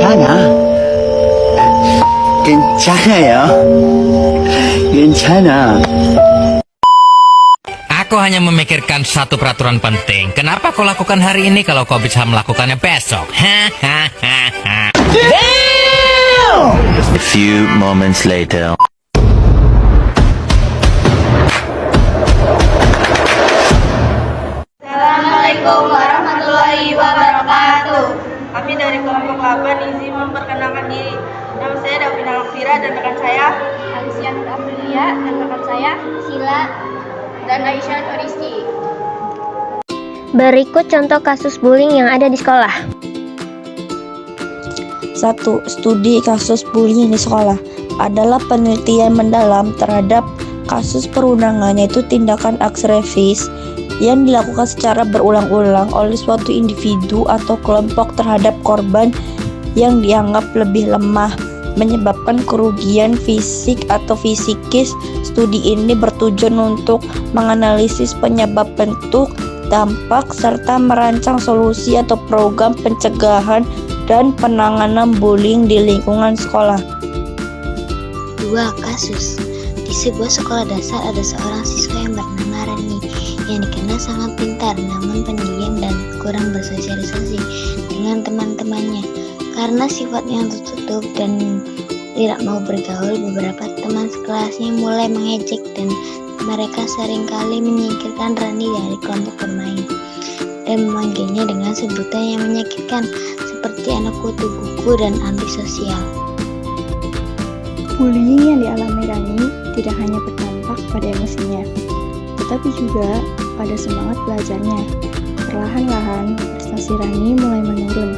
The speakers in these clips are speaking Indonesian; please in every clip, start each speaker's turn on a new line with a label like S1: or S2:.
S1: 괜찮아. 괜찮아요. 괜찮아.
S2: Aku hanya memikirkan satu peraturan penting. Kenapa kau lakukan hari ini kalau kau bisa melakukannya besok? Hahaha.
S3: A few moments later.
S4: Assalamualaikum warahmatullahi wabarakatuh. Kami dari kelompok 8 izin memperkenalkan diri. Nama saya Davina Lokfira dan rekan saya
S5: Alicia Nur Aprilia dan rekan saya Sila dan Aisyah Toriski.
S6: Berikut contoh kasus bullying yang ada di sekolah.
S7: 1. Studi kasus bullying di sekolah adalah penelitian mendalam terhadap kasus perundangan, yaitu tindakan agresif yang dilakukan secara berulang-ulang oleh suatu individu atau kelompok terhadap korban yang dianggap lebih lemah, menyebabkan kerugian fisik atau fisikis. Studi ini bertujuan untuk menganalisis penyebab, bentuk, dampak, serta merancang solusi atau program pencegahan dan penanganan bullying di lingkungan sekolah.
S8: 2. Kasus. Di sebuah sekolah dasar ada seorang siswa yang bernama Rani yang dikenal sangat pintar namun pendiam dan kurang bersosialisasi dengan teman-temannya. Karena sifatnya yang tertutup dan tidak mau bergaul, beberapa teman sekelasnya mulai mengejek dan mereka seringkali menyingkirkan Rani dari kelompok bermain dan memanggilnya dengan sebutan yang menyakitkan seperti anak kutu buku dan antisosial.
S9: Bullying yang dialami Rani tidak hanya berdampak pada emosinya, tetapi juga pada semangat belajarnya. Perlahan-lahan, prestasi Rani mulai menurun,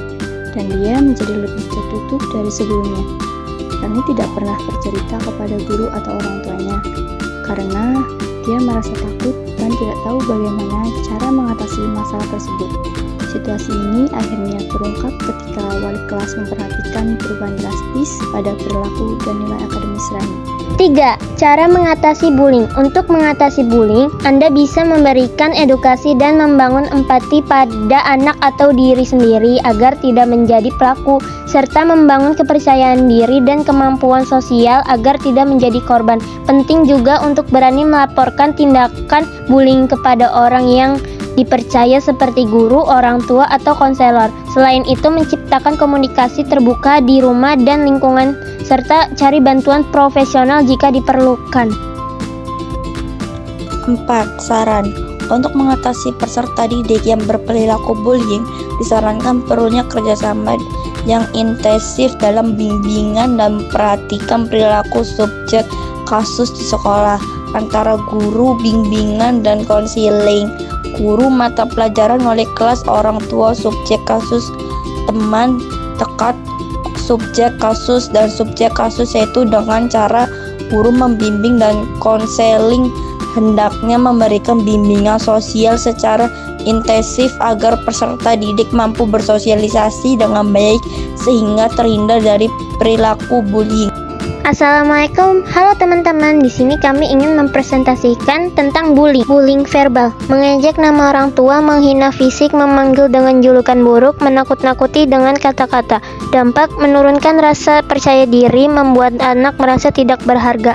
S9: dan dia menjadi lebih tertutup dari sebelumnya. Rani tidak pernah bercerita kepada guru atau orang tuanya, karena dia merasa takut dan tidak tahu bagaimana cara mengatasi masalah tersebut. Situasi ini akhirnya terungkap ketika wali kelas memperhatikan perubahan drastis pada perilaku dan nilai akademis Rani.
S6: 3. Cara mengatasi bullying. Untuk mengatasi bullying, Anda bisa memberikan edukasi dan membangun empati pada anak atau diri sendiri agar tidak menjadi pelaku, serta membangun kepercayaan diri dan kemampuan sosial agar tidak menjadi korban. Penting juga untuk berani melaporkan tindakan bullying kepada orang yang dipercaya seperti guru, orang tua, atau konselor. Selain itu, menciptakan komunikasi terbuka di rumah dan lingkungan, serta cari bantuan profesional jika diperlukan.
S7: 4. Saran. Untuk mengatasi peserta didik yang berperilaku bullying, disarankan perlunya kerjasama yang intensif dalam bimbingan dan memperhatikan perilaku subjek kasus di sekolah antara guru bimbingan dan konseling, guru mata pelajaran, wali kelas, orang tua, subjek kasus, teman dekat subjek kasus, dan subjek kasus, yaitu dengan cara guru membimbing dan konseling hendaknya memberikan bimbingan sosial secara intensif agar peserta didik mampu bersosialisasi dengan baik sehingga terhindar dari perilaku bullying.
S6: Assalamualaikum, halo teman-teman. Di sini kami ingin mempresentasikan tentang bullying. Bullying verbal, mengejek nama orang tua, menghina fisik, memanggil dengan julukan buruk, menakut-nakuti dengan kata-kata. Dampak, menurunkan rasa percaya diri, membuat anak merasa tidak berharga.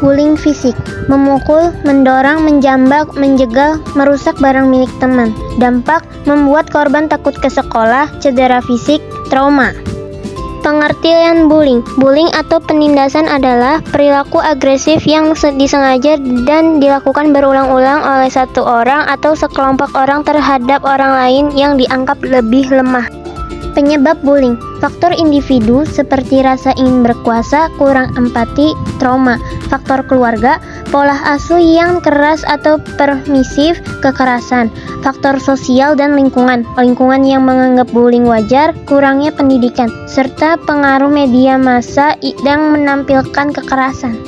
S6: Bullying fisik, memukul, mendorong, menjambak, menjegal, merusak barang milik teman. Dampak, membuat korban takut ke sekolah, cedera fisik, trauma. Pengertian bullying. Bullying atau penindasan adalah perilaku agresif yang disengaja dan dilakukan berulang-ulang oleh satu orang atau sekelompok orang terhadap orang lain yang dianggap lebih lemah. Penyebab bullying. Faktor individu seperti rasa ingin berkuasa, kurang empati, trauma. Faktor keluarga, pola asuh yang keras atau permisif, kekerasan. Faktor sosial dan lingkungan. Lingkungan yang menganggap bullying wajar, kurangnya pendidikan, serta pengaruh media massa yang menampilkan kekerasan.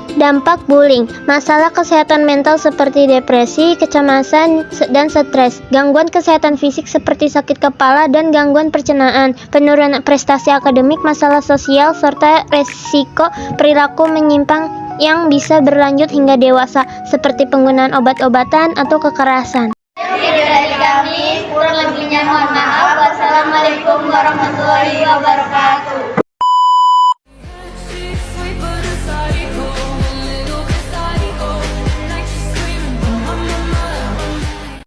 S6: Dampak bullying, masalah kesehatan mental seperti depresi, kecemasan, dan stres, gangguan kesehatan fisik seperti sakit kepala dan gangguan pencernaan, penurunan prestasi akademik, masalah sosial, serta resiko perilaku menyimpang yang bisa berlanjut hingga dewasa, seperti penggunaan obat-obatan atau kekerasan.
S4: Video dari kami, kurang lebihnya mohon maaf. Wassalamualaikum Assalamualaikum warahmatullahi wabarakatuh.